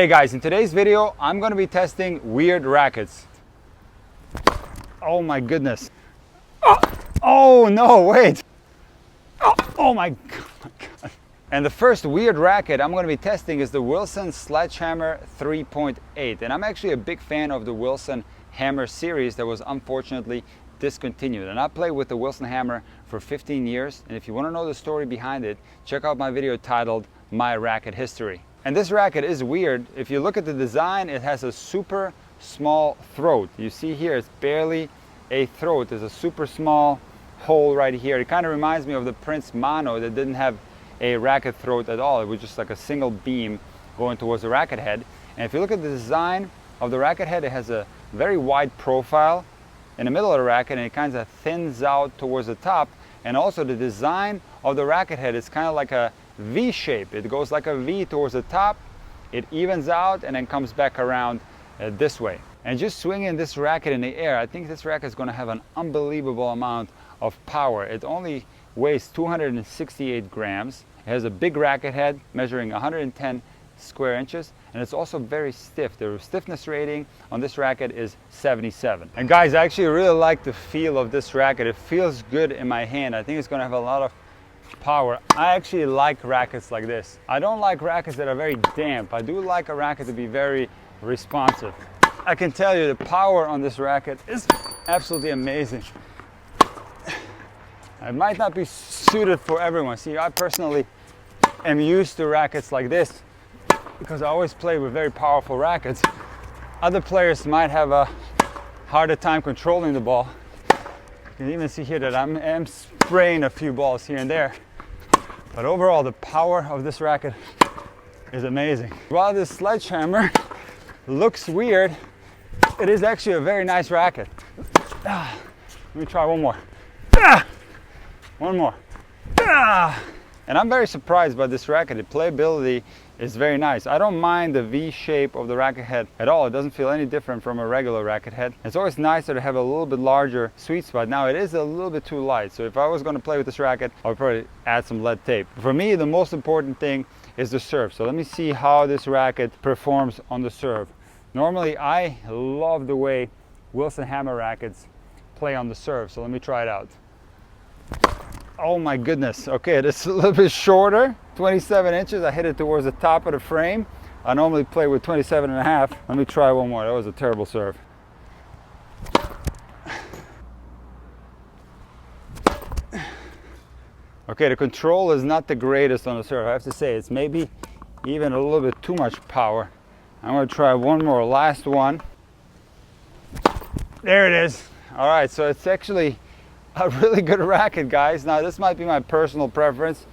Hey guys, in today's video, I'm going to be testing weird rackets. Oh my goodness. Oh no, wait. Oh my God. And the first weird racket I'm going to be testing is the Wilson Sledgehammer 3.8. And I'm actually a big fan of the Wilson Hammer series that was unfortunately discontinued. And I played with the Wilson Hammer for 15 years. And if you want to know the story behind it, check out my video titled My Racket History. And this racket is weird. If you look at the design, it has a super small throat. You see here, it's barely a throat. There's a super small hole right here. It kind of reminds me of the Prince Mono that didn't have a racket throat at all. It was just like a single beam going towards the racket head. And if you look at the design of the racket head, it has a very wide profile in the middle of the racket, and it kind of thins out towards the top. And also the design of the racket head is kind of like a V shape. It goes like a V towards the top, it evens out and then comes back around this way. And just swinging this racket in the air, I think this racket is going to have an unbelievable amount of power. It only weighs 268 grams. It has a big racket head measuring 110 square inches, and it's also very stiff. The stiffness rating on this racket is 77. And guys, I actually really like the feel of this racket. It feels good in my hand. I think it's going to have a lot of power. I actually like rackets like this. I don't like rackets that are very damp. I do like a racket to be very responsive. I can tell you the power on this racket is absolutely amazing. It might not be suited for everyone. See, I personally am used to rackets like this because I always play with very powerful rackets. Other players might have a harder time controlling the ball. You can even see here that I'm spraying a few balls here and there. But overall, the power of this racket is amazing. While this Sledgehammer looks weird, it is actually a very nice racket. Let me try one more. One more. And I'm very surprised by this racket. The playability is very nice. I don't mind the V shape of the racket head at all. It doesn't feel any different from a regular racket head. It's always nicer to have a little bit larger sweet spot. Now it is a little bit too light, so if I was going to play with this racket, I would probably add some lead tape. For me, the most important thing is the serve. So let me see how this racket performs on the serve. Normally, I love the way Wilson Hammer rackets play on the serve, so let me try it out. Oh my goodness. Okay, it's a little bit shorter, 27 inches. I hit it towards the top of the frame. I normally play with 27.5. Let me try one more. That was a terrible serve. Okay, the control is not the greatest on the serve. I have to say, it's maybe even a little bit too much power. I'm going to try one more, last one. There it is. All right, so it's actually a really good racket, guys. Now this might be my personal preference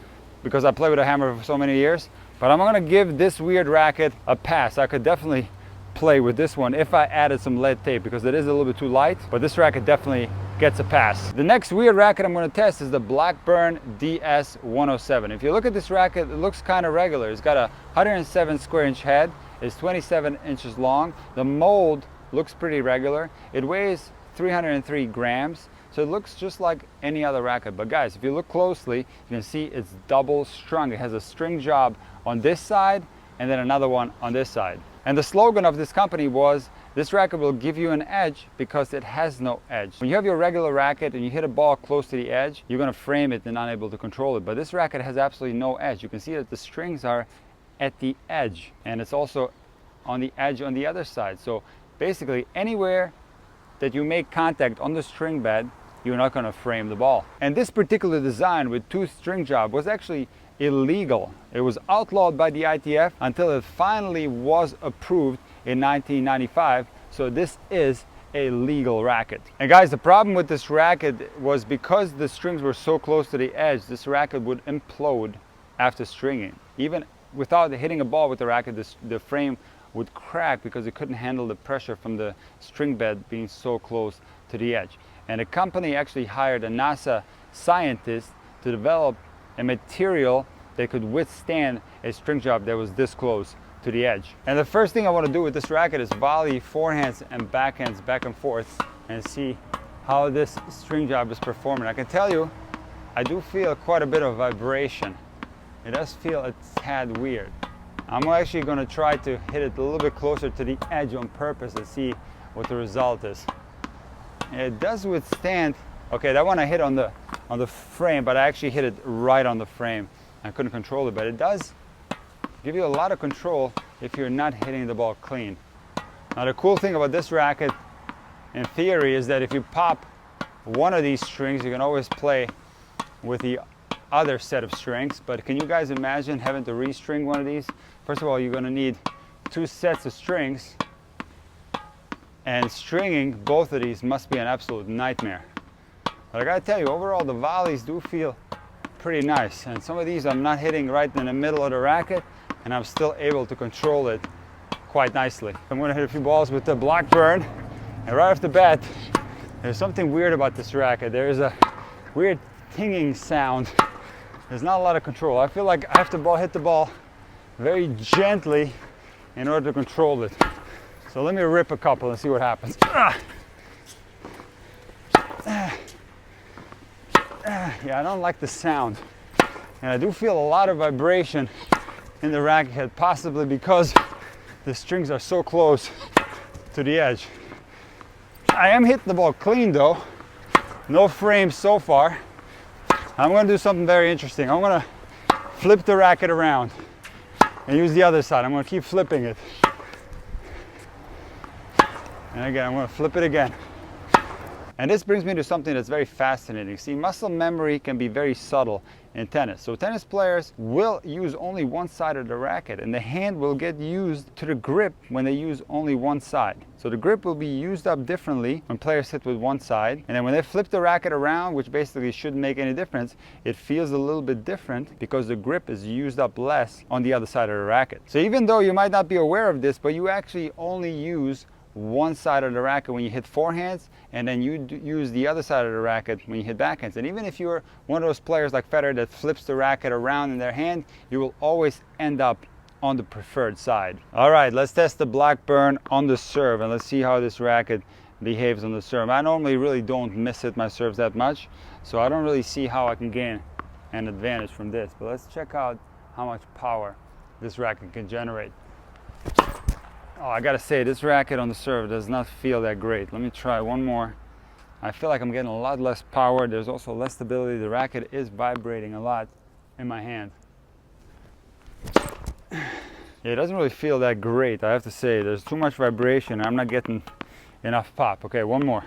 because I play with a hammer for so many years, but I'm gonna give this weird racket a pass. I could definitely play with this one if I added some lead tape because it is a little bit too light, but this racket definitely gets a pass. The next weird racket I'm going to test is the Blackburne DS 107. If you look at this racket, it looks kind of regular. It's got a 107 square inch head. It's 27 inches long. The mold looks pretty regular. It weighs 303 grams. So it looks just like any other racket. But guys, if you look closely, you can see it's double strung. It has a string job on this side and then another one on this side. And the slogan of this company was, this racket will give you an edge because it has no edge. When you have your regular racket and you hit a ball close to the edge, you're going to frame it and unable to control it. But this racket has absolutely no edge. You can see that the strings are at the edge, and it's also on the edge on the other side. So basically anywhere that you make contact on the string bed, you're not going to frame the ball. And this particular design with two string job was actually illegal. It was outlawed by the ITF until it finally was approved in 1995. So this is a legal racket. And guys, the problem with this racket was because the strings were so close to the edge, this racket would implode after stringing. Even without hitting a ball with the racket, the frame would crack because it couldn't handle the pressure from the string bed being so close to the edge. And the company actually hired a NASA scientist to develop a material that could withstand a string job that was this close to the edge. And the first thing I want to do with this racket is volley forehands and backhands back and forth and see how this string job is performing. I can tell you, I do feel quite a bit of vibration. It does feel a tad weird. I'm actually going to try to hit it a little bit closer to the edge on purpose and see what the result is. And it does withstand. Okay, that one I hit on the frame, but I actually hit it right on the frame. I couldn't control it, but it does give you a lot of control if you're not hitting the ball clean. Now the cool thing about this racket, in theory, is that if you pop one of these strings, you can always play with the other set of strings. But can you guys imagine having to restring one of these? First of all, you're going to need 2 sets of strings, and stringing both of these must be an absolute nightmare. But I gotta tell you, overall the volleys do feel pretty nice, and some of these I'm not hitting right in the middle of the racket, and I'm still able to control it quite nicely. I'm going to hit a few balls with the Blackburn, and right off the bat, there's something weird about this racket. There's a weird tinging sound. There's not a lot of control. I feel like I have to hit the ball very gently in order to control it. So let me rip a couple and see what happens. Yeah, I don't like the sound. And I do feel a lot of vibration in the racket head, possibly because the strings are so close to the edge. I am hitting the ball clean though. No frames so far. I'm going to do something very interesting. I'm going to flip the racket around and use the other side. I'm going to keep flipping it. And again, I'm going to flip it again. And this brings me to something that's very fascinating. See, muscle memory can be very subtle in tennis. So tennis players will use only one side of the racket, and the hand will get used to the grip when they use only one side. So the grip will be used up differently when players hit with one side, and then when they flip the racket around, which basically shouldn't make any difference, it feels a little bit different because the grip is used up less on the other side of the racket. So even though you might not be aware of this, but you actually only use one side of the racket when you hit forehands, and then you use the other side of the racket when you hit backhands. And even if you're one of those players like Federer that flips the racket around in their hand, you will always end up on the preferred side. All right, let's test the Blackburn on the serve, and let's see how this racket behaves on the serve. I normally really don't miss hit my serves that much, so I don't really see how I can gain an advantage from this. But let's check out how much power this racket can generate. Oh, I gotta say, this racket on the serve does not feel that great. Let me try one more. I feel like I'm getting a lot less power. There's also less stability. The racket is vibrating a lot in my hand. Yeah, it doesn't really feel that great, I have to say. There's too much vibration. I'm not getting enough pop. Okay, one more.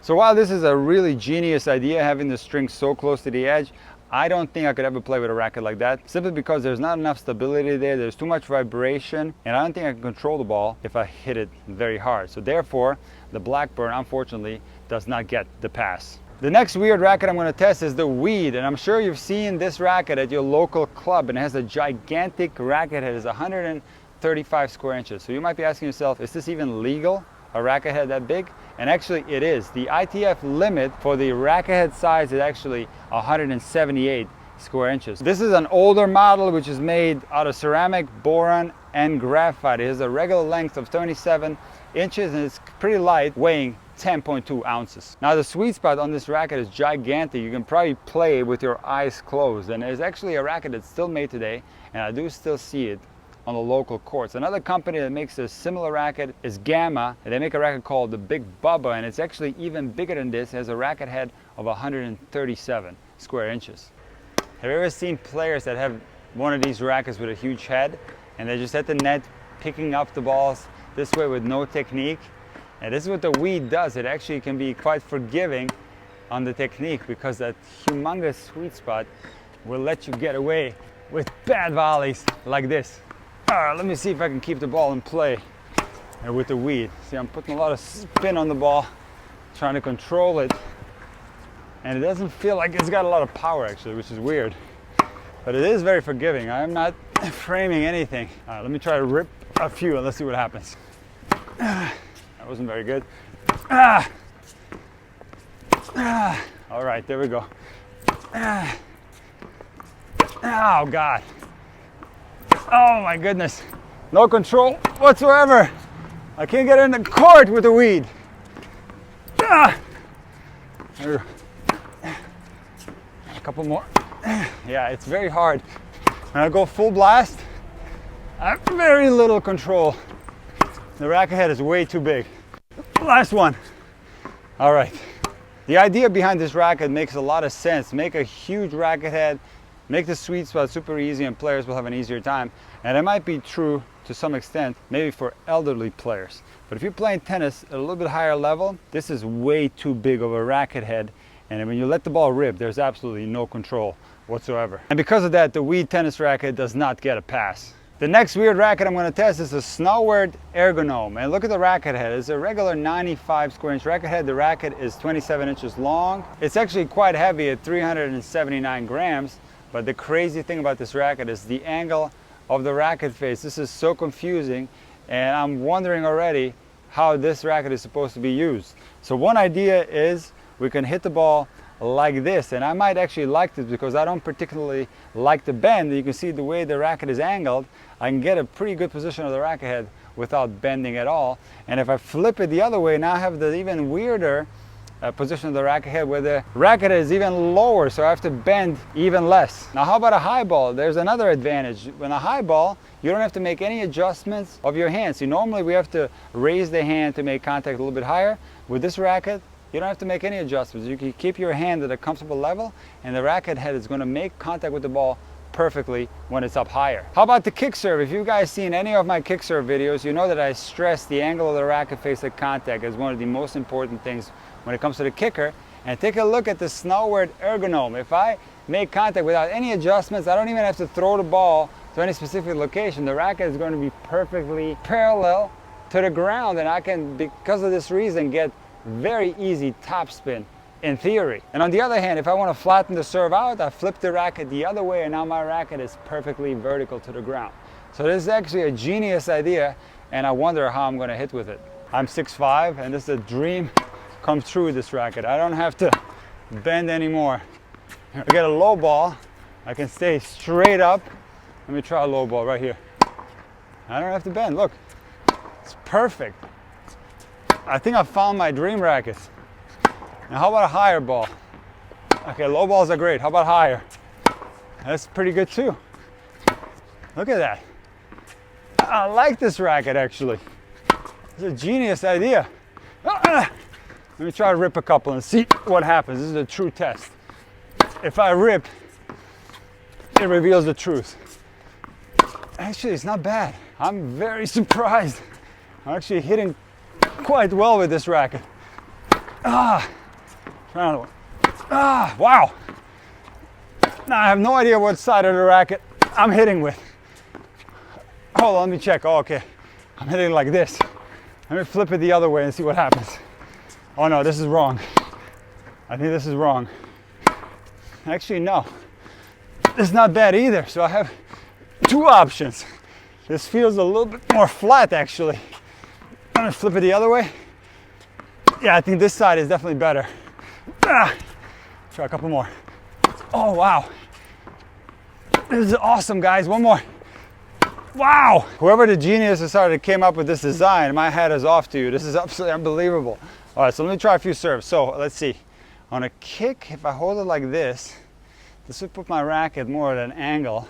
So while this is a really genius idea, having the string so close to the edge, I don't think I could ever play with a racket like that, simply because there's not enough stability there, there's too much vibration, and I don't think I can control the ball if I hit it very hard. So therefore, the Blackburn, unfortunately, does not get the pass. The next weird racket I'm going to test is the Weed, and I'm sure you've seen this racket at your local club, and it has a gigantic racket head. It's 135 square inches. So you might be asking yourself, is this even legal? A racket head that big? And actually it is. The ITF limit for the racket head size is actually 178 square inches. This is an older model which is made out of ceramic, boron, and graphite. It has a regular length of 27 inches and it's pretty light, weighing 10.2 ounces. Now the sweet spot on this racket is gigantic. You can probably play with your eyes closed, and there's actually a racket that's still made today, and I do still see it on the local courts. Another company that makes a similar racket is Gamma, and they make a racket called the Big Bubba, and it's actually even bigger than this. It has a racket head of 137 square inches. Have you ever seen players that have one of these rackets with a huge head, and they're just at the net picking up the balls this way with no technique? And this is what the Weed does. It actually can be quite forgiving on the technique, because that humongous sweet spot will let you get away with bad volleys like this. Let me see if I can keep the ball in play with the Weed. See, I'm putting a lot of spin on the ball, trying to control it, and it doesn't feel like it's got a lot of power actually, which is weird. But it is very forgiving. I'm not framing anything. Let me try to rip a few and let's see what happens. That wasn't very good. All right, there we go. Oh God. Oh my goodness. No control whatsoever. I can't get in the court with the Weed. There we go. A couple more. Yeah, it's very hard When I go full blast, I have very little control. The racket head is way too big. Last one. All right. The idea behind this racket makes a lot of sense. Make a huge racket head, make the sweet spot super easy, and players will have an easier time. And it might be true to some extent, maybe for elderly players. But if you're playing tennis at a little bit higher level, this is way too big of a racket head. And when you let the ball rip, there's absolutely no control whatsoever. And because of that, the Wii tennis racket does not get a pass. The next weird racket I'm going to test is a Snauwaert Ergonom. And look at the racket head. It's a regular 95 square inch racket head. The racket is 27 inches long. It's actually quite heavy at 379 grams. But the crazy thing about this racket is the angle of the racket face. This is so confusing, and I'm wondering already how this racket is supposed to be used. So one idea is we can hit the ball like this, and I might actually like this because I don't particularly like the bend. You can see the way the racket is angled, I can get a pretty good position of the racket head without bending at all. And if I flip it the other way, now I have the even weirder position of the racket head where the racket head is even lower, so I have to bend even less. Now how about a high ball? There's another advantage. When a high ball, you don't have to make any adjustments of your hand. See, normally we have to raise the hand to make contact a little bit higher. With this racket, you don't have to make any adjustments. You can keep your hand at a comfortable level, and the racket head is going to make contact with the ball perfectly when it's up higher. How about the kick serve? If you guys seen any of my kick serve videos, you know that I stress the angle of the racket face at contact as one of the most important things when it comes to the kicker. And take a look at the Snauwaert Ergonom. If I make contact without any adjustments, I don't even have to throw the ball to any specific location. The racket is going to be perfectly parallel to the ground, and I can, because of this reason, get very easy topspin in theory. And on the other hand, if I want to flatten the serve out, I flip the racket the other way, and now my racket is perfectly vertical to the ground. So this is actually a genius idea, and I wonder how I'm going to hit with it. I'm 6'5", and this is a dream come true with this racket. I don't have to bend anymore. I get a low ball, I can stay straight up. Let me try a low ball right here. I don't have to bend, look. It's perfect. I think I found my dream racket. Now how about a higher ball? Okay, low balls are great. How about higher? That's pretty good too. Look at that. I like this racket actually. It's a genius idea. Let me try to rip a couple and see what happens. This is a true test. If I rip, it reveals the truth. Actually, it's not bad. I'm very surprised. I'm actually hitting quite well with this racket. Wow. Now I have no idea what side of the racket I'm hitting with. Hold on, let me check. Oh, okay. I'm hitting like this. Let me flip it the other way and see what happens. Oh no, this is wrong. I think this is wrong. Actually, no. This is not bad either. So I have two options. This feels a little bit more flat actually. I'm gonna flip it the other way. Yeah, I think this side is definitely better. Try a couple more. Oh wow. This is awesome, guys. One more. Wow. Whoever the genius decided came up with this design, my hat is off to you. This is absolutely unbelievable. All right, so let me try a few serves. So let's see. On a kick, if I hold it like this will put my racket more at an angle,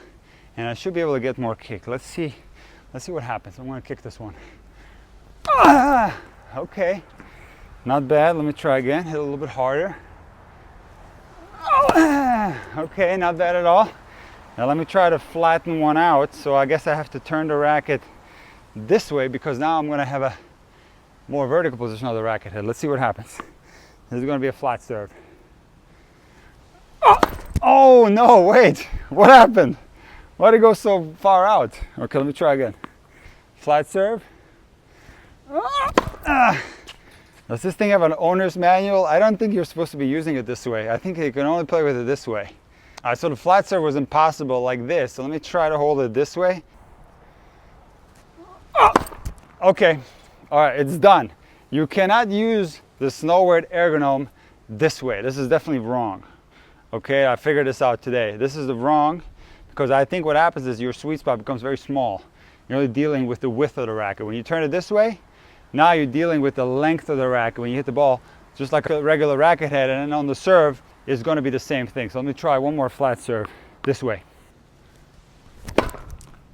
and I should be able to get more kick. Let's see what happens. I'm gonna kick this one. Okay, not bad. Let me try again. Hit a little bit harder. Okay, not bad at all. Now let me try to flatten one out. So I guess I have to turn the racket this way because now I'm gonna have a more vertical position of the racket head. Let's see what happens. This is gonna be a flat serve. Oh no, wait, what happened? Why did it go so far out? Okay, let me try again. Flat serve. Does this thing have an owner's manual? I don't think you're supposed to be using it this way. I think you can only play with it this way. All right, so the flat serve was impossible like this. So let me try to hold it this way. Okay, all right, it's done. You cannot use the Snauwaert Ergonom this way. This is definitely wrong. Okay, I figured this out today. This is the wrong because I think what happens is your sweet spot becomes very small. You're only dealing with the width of the racket. When you turn it this way, now you're dealing with the length of the racket. When you hit the ball, just like a regular racket head, and then on the serve is going to be the same thing. So let me try one more flat serve this way.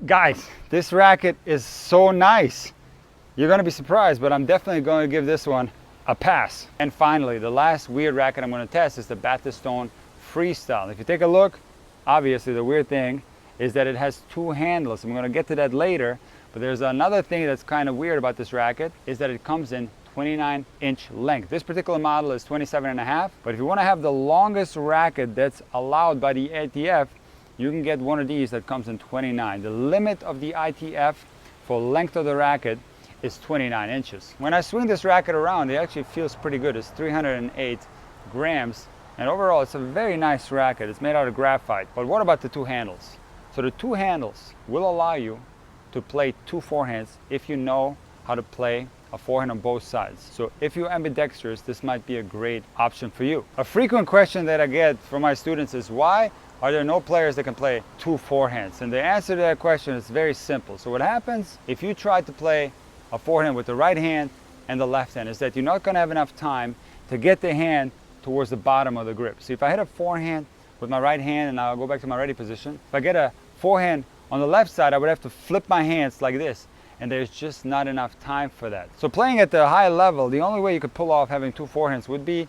Guys, this racket is so nice. You're gonna be surprised, but I'm definitely going to give this one a pass. And finally, the last weird racket I'm gonna test is the Battistone Freestyle. If you take a look, obviously the weird thing is that it has two handles. I'm gonna get to that later, but there's another thing that's kind of weird about this racket is that it comes in 29-inch length. This particular model is 27.5, but if you wanna have the longest racket that's allowed by the ITF, you can get one of these that comes in 29. The limit of the ITF for length of the racket is 29 inches. When I swing this racket around, it actually feels pretty good. It's 308 grams, and overall it's a very nice racket. It's made out of graphite. But what about the two handles? So the two handles will allow you to play two forehands if you know how to play a forehand on both sides. So if you're ambidextrous, this might be a great option for you. A frequent question that I get from my students is, why are there no players that can play two forehands? And the answer to that question is very simple. So what happens if you try to play a forehand with the right hand and the left hand is that you're not going to have enough time to get the hand towards the bottom of the grip. So if I hit a forehand with my right hand and I'll go back to my ready position, if I get a forehand on the left side, I would have to flip my hands like this, and there's just not enough time for that. So playing at the high level, the only way you could pull off having two forehands would be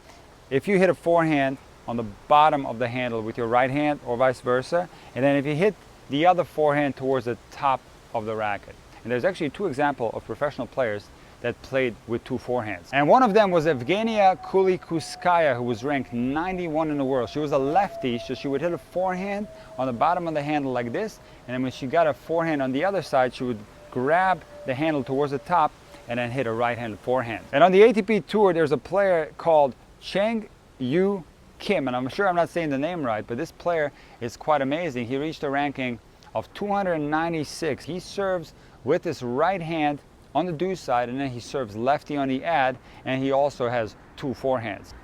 if you hit a forehand on the bottom of the handle with your right hand or vice versa, and then if you hit the other forehand towards the top of the racket. And there's actually two examples of professional players that played with two forehands. And one of them was Evgenia Kulikuskaya, who was ranked 91 in the world. She was a lefty, so she would hit a forehand on the bottom of the handle like this, and then when she got a forehand on the other side, she would grab the handle towards the top and then hit a right-handed forehand. And on the ATP Tour, there's a player called Cheng Yu Kim, and I'm sure I'm not saying the name right, but this player is quite amazing. He reached a ranking of 296. He serves with his right hand on the do side, and then he serves lefty on the ad, and he also has two forehands.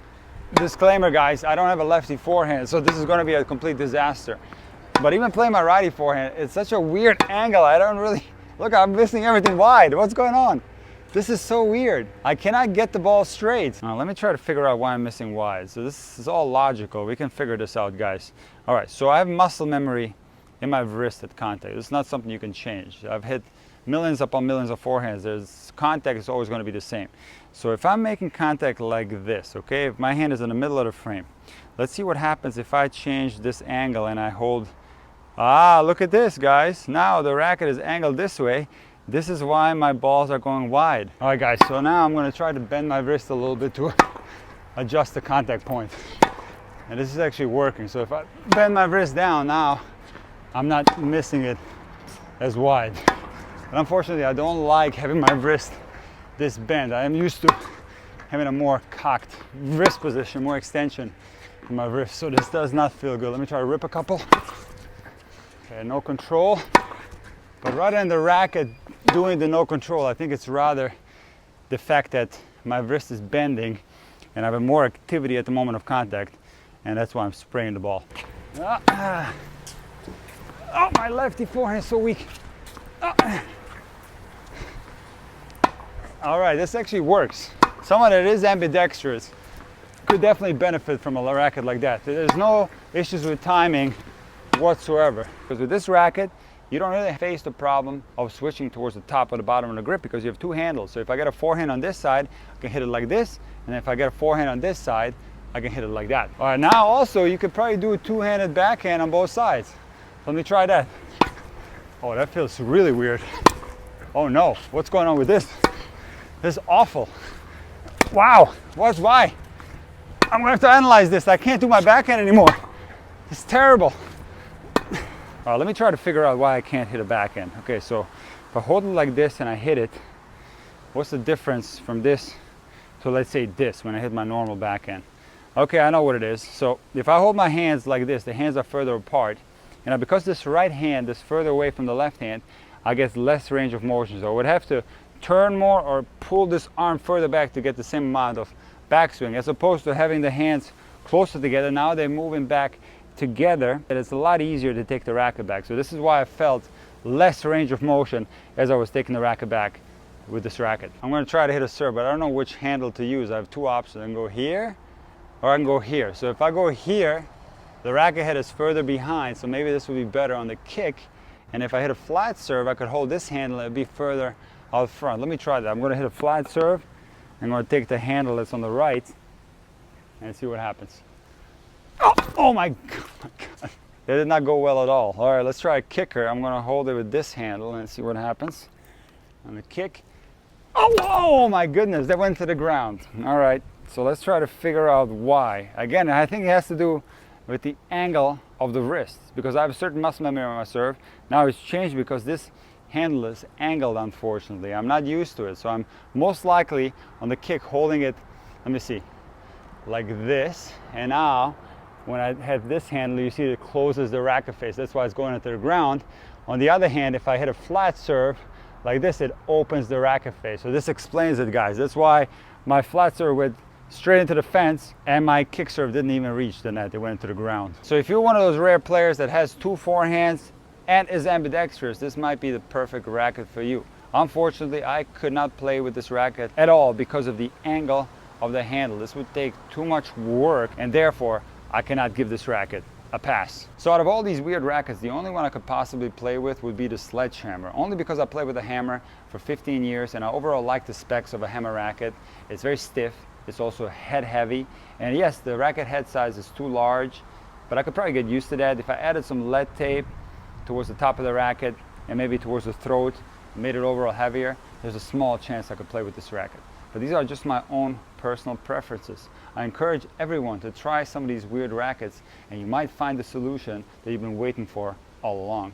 Disclaimer, guys, I don't have a lefty forehand, so this is going to be a complete disaster. But even playing my righty forehand, it's such a weird angle. I don't really, look, I'm missing everything wide. What's going on? This is so weird. I cannot get the ball straight. Now, let me try to figure out why I'm missing wide. So this is all logical. We can figure this out, guys. All right, so I have muscle memory in my wrist at contact. It's not something you can change. I've hit millions upon millions of forehands. There's contact is always going to be the same. So if I'm making contact like this, okay, if my hand is in the middle of the frame, let's see what happens if I change this angle and I hold. Ah, look at this, guys. Now the racket is angled this way. This is why my balls are going wide. All right, guys, so now I'm going to try to bend my wrist a little bit to adjust the contact point. And this is actually working. So if I bend my wrist down now, I'm not missing it as wide. But unfortunately, I don't like having my wrist this bent. I am used to having a more cocked wrist position, more extension in my wrist. So this does not feel good. Let me try to rip a couple. Okay, no control. But rather than the racket doing the no control, I think it's rather the fact that my wrist is bending and I have more activity at the moment of contact, and that's why I'm spraying the ball. Oh, my lefty forehand is so weak. All right, this actually works. Someone that is ambidextrous could definitely benefit from a racket like that. There's no issues with timing whatsoever. Because with this racket, you don't really face the problem of switching towards the top or the bottom of the grip because you have two handles. So if I get a forehand on this side, I can hit it like this. And if I get a forehand on this side, I can hit it like that. All right, now also you could probably do a two-handed backhand on both sides. Let me try that. Oh, that feels really weird. Oh no, what's going on with this? This is awful. Wow, why? I'm gonna have to analyze this. I can't do my backhand anymore. It's terrible. All right, let me try to figure out why I can't hit a backhand. Okay, so if I hold it like this and I hit it, what's the difference from this to, let's say, this when I hit my normal backhand? Okay, I know what it is. So if I hold my hands like this, the hands are further apart, and because this right hand is further away from the left hand, I get less range of motion. So I would have to turn more or pull this arm further back to get the same amount of backswing, as opposed to having the hands closer together. Now they're moving back together, and it's a lot easier to take the racket back. So this is why I felt less range of motion as I was taking the racket back with this racket. I'm going to try to hit a serve, but I don't know which handle to use. I have two options. I can go here or I can go here. So if I go here, the racket head is further behind, so maybe this would be better on the kick. And if I hit a flat serve, I could hold this handle and it'd be further out front. Let me try that. I'm going to hit a flat serve. I'm going to take the handle that's on the right and see what happens. Oh my God. That did not go well at all. All right, let's try a kicker. I'm going to hold it with this handle and see what happens. On the kick. Oh my goodness, that went to the ground. All right, so let's try to figure out why. Again, I think it has to do with the angle of the wrist, because I have a certain muscle memory on my serve. Now it's changed because this handle is angled, unfortunately. I'm not used to it, so I'm most likely on the kick holding it, let me see, like this. And now when I have this handle, you see it closes the racket face. That's why it's going into the ground. On the other hand, if I hit a flat serve like this, it opens the racket face. So this explains it, guys. That's why my flat serve went straight into the fence and my kick serve didn't even reach the net. It went into the ground. So if you're one of those rare players that has two forehands and is ambidextrous, this might be the perfect racket for you. Unfortunately, I could not play with this racket at all because of the angle of the handle. This would take too much work, and therefore I cannot give this racket a pass. So out of all these weird rackets, the only one I could possibly play with would be the Sledgehammer, only because I played with a hammer for 15 years and I overall like the specs of a hammer racket. It's very stiff, it's also head heavy, and yes, the racket head size is too large, but I could probably get used to that. If I added some lead tape towards the top of the racket and maybe towards the throat, made it overall heavier, there's a small chance I could play with this racket. But these are just my own personal preferences. I encourage everyone to try some of these weird rackets, and you might find the solution that you've been waiting for all along.